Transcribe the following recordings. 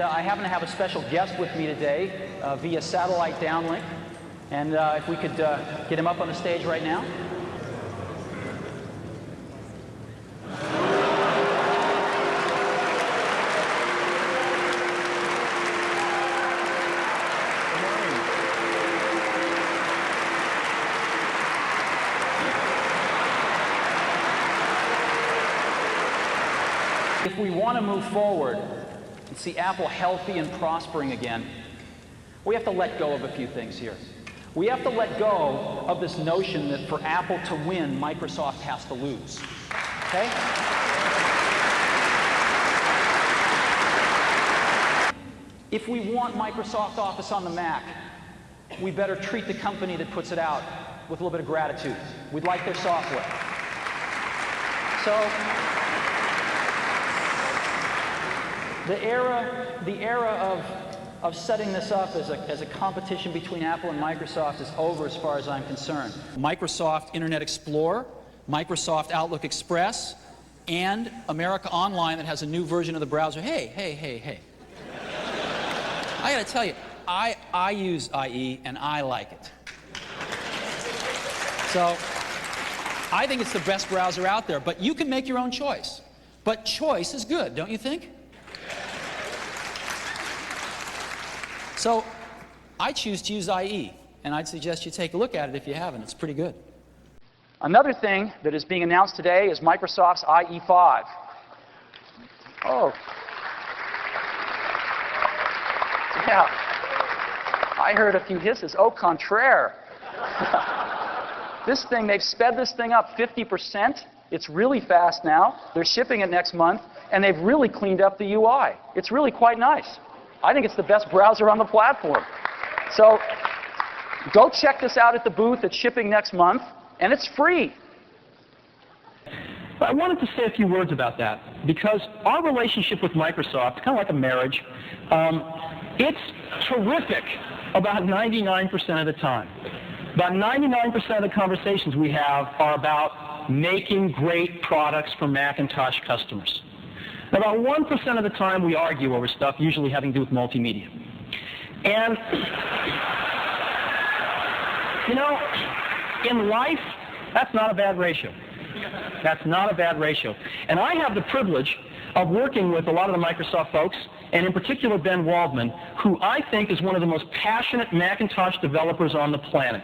I happen to have a special guest with me today via satellite downlink, and if we could get him up on the stage right now. If we want to move forward and see Apple healthy and prospering again, we have to let go of a few things here. We have to let go of this notion that for Apple to win, Microsoft has to lose. Okay? If we want Microsoft Office on the Mac, we better treat the company that puts it out with a little bit of gratitude. We'd like their software. So, the era of setting this up as a competition between Apple and Microsoft is over as far as I'm concerned. Microsoft Internet Explorer, Microsoft Outlook Express, and America Online that has a new version of the browser. Hey. I gotta tell you, I use IE and I like it. So, I think it's the best browser out there, but you can make your own choice. But choice is good, don't you think? So, I choose to use IE, and I'd suggest you take a look at it if you haven't. It's pretty good. Another thing that is being announced today is Microsoft's IE5. Oh. Yeah. I heard a few hisses. Au contraire. This thing, they've sped this thing up 50%. It's really fast now. They're shipping it next month, and they've really cleaned up the UI. It's really quite nice. I think it's the best browser on the platform. So go check this out at the booth. It's shipping next month, and it's free. I wanted to say a few words about that, because our relationship with Microsoft, kind of like a marriage, it's terrific about 99% of the time. About 99% of the conversations we have are about making great products for Macintosh customers. About 1% of the time we argue over stuff, usually having to do with multimedia. And, you know, in life, that's not a bad ratio. That's not a bad ratio. And I have the privilege of working with a lot of the Microsoft folks, and in particular Ben Waldman, who I think is one of the most passionate Macintosh developers on the planet.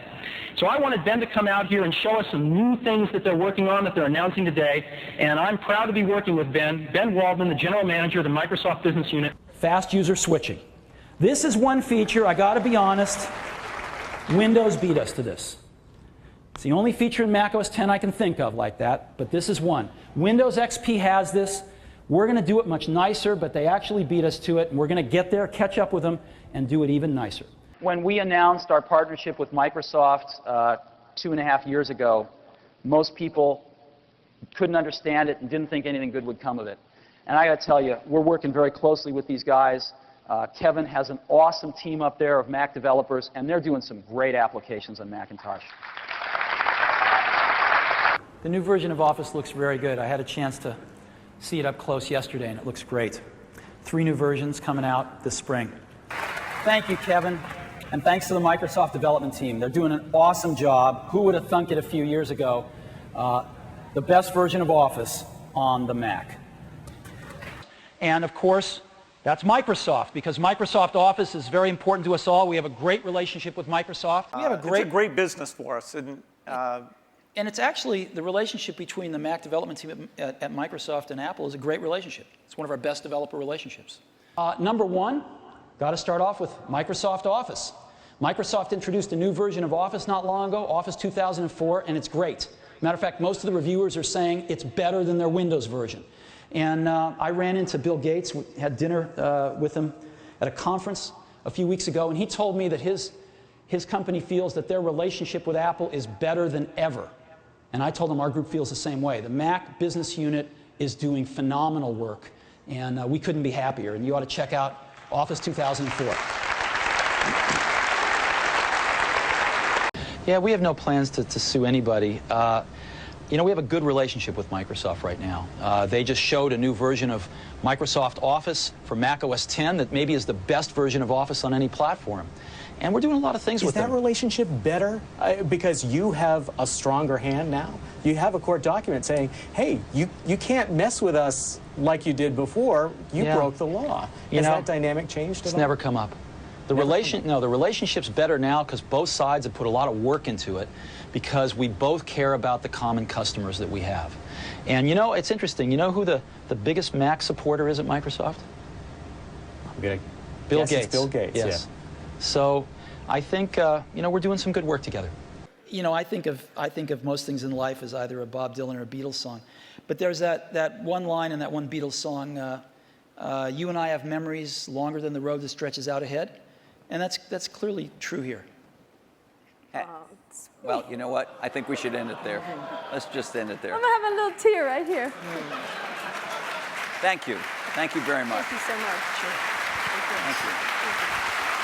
So I wanted Ben to come out here and show us some new things that they're working on, that they're announcing today, and I'm proud to be working with Ben Waldman, the general manager of the Microsoft Business Unit. Fast user switching. This is one feature, I gotta be honest, Windows beat us to this. It's the only feature in Mac OS X I can think of like that, but this is one. Windows XP has this. We're going to do it much nicer, but they actually beat us to it, and we're going to get there, catch up with them, and do it even nicer. When we announced our partnership with Microsoft 2.5 years ago, most people couldn't understand it and didn't think anything good would come of it. And I got to tell you, we're working very closely with these guys. Kevin has an awesome team up there of Mac developers, and they're doing some great applications on Macintosh. The new version of Office looks very good. I had a chance to see it up close yesterday, and it looks great. 3 new versions coming out this spring. Thank you, Kevin, and thanks to the Microsoft development team. They're doing an awesome job. Who would have thunk it a few years ago? The best version of Office on the Mac. And of course, that's Microsoft, because Microsoft Office is very important to us all. We have a great relationship with Microsoft. It's a great business for us. And it's actually, the relationship between the Mac development team at Microsoft and Apple is a great relationship. It's one of our best developer relationships. Number one, got to start off with Microsoft Office. Microsoft introduced a new version of Office not long ago, Office 2004, and it's great. Matter of fact, most of the reviewers are saying it's better than their Windows version. And I ran into Bill Gates, had dinner with him at a conference a few weeks ago, and he told me that his company feels that their relationship with Apple is better than ever. And I told him our group feels the same way. The Mac business unit is doing phenomenal work, and we couldn't be happier. And you ought to check out Office 2004. Yeah, we have no plans to sue anybody. You know, we have a good relationship with Microsoft right now. They just showed a new version of Microsoft Office for Mac OS X that maybe is the best version of Office on any platform. And we're doing a lot of things with them. Is that relationship better because you have a stronger hand now? You have a court document saying, hey, you can't mess with us like you did before. You broke the law. Has that dynamic changed at all? It's never come up. The relationship's better now because both sides have put a lot of work into it because we both care about the common customers that we have. And you know, it's interesting. You know who the biggest Mac supporter is at Microsoft? Bill Gates. Bill Gates, yes. So I think, you know, we're doing some good work together. You know, I think of most things in life as either a Bob Dylan or a Beatles song. But there's that one line in that one Beatles song, you and I have memories longer than the road that stretches out ahead. And that's clearly true here. Well, you know what? I think we should end it there. Let's just end it there. I'm going to have a little tear right here. Thank you. Thank you very much. Thank you so much. Thank you.